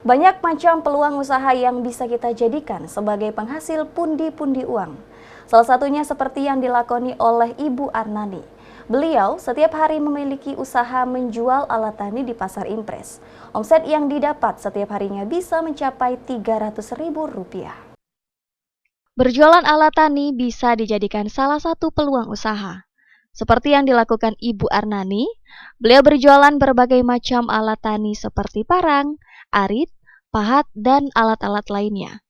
Banyak macam peluang usaha yang bisa kita jadikan sebagai penghasil pundi-pundi uang. Salah satunya seperti yang dilakoni oleh Ibu Arnani. Beliau setiap hari memiliki usaha menjual alat tani di Pasar Impres. Omset yang didapat setiap harinya bisa mencapai Rp300.000. Berjualan alat tani bisa dijadikan salah satu peluang usaha. Seperti yang dilakukan Ibu Arnani, beliau berjualan berbagai macam alat tani seperti parang, arit, pahat, dan alat-alat lainnya.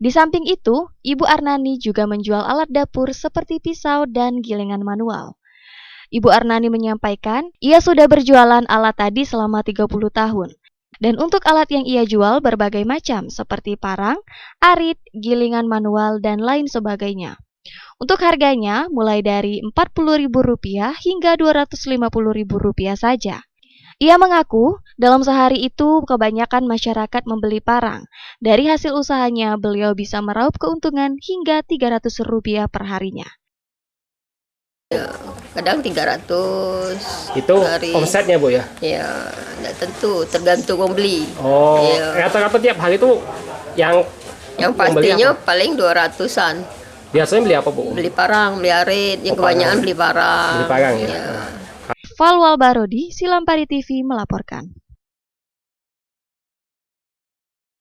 Di samping itu, Ibu Arnani juga menjual alat dapur seperti pisau dan gilingan manual. Ibu Arnani menyampaikan, ia sudah berjualan alat tadi selama 30 tahun. Dan untuk alat yang ia jual berbagai macam seperti parang, arit, gilingan manual, dan lain sebagainya. Untuk harganya mulai dari Rp40.000 hingga Rp250.000 saja. Ia mengaku dalam sehari itu kebanyakan masyarakat membeli parang. Dari hasil usahanya beliau bisa meraup keuntungan hingga Rp300 per harinya. Kadang 300 Itu hari. omsetnya, Bu, ya? Ya, tidak tentu, tergantung pembeli. Oh, Ya. rata-rata tiap hari itu yang beli Pastinya apa? paling 200-an. Biasanya beli apa, Bu? Beli parang, beli arit, yang kebanyakan beli parang. Beli parang, ya. Ya. Falwal Barodi, Silampari TV melaporkan.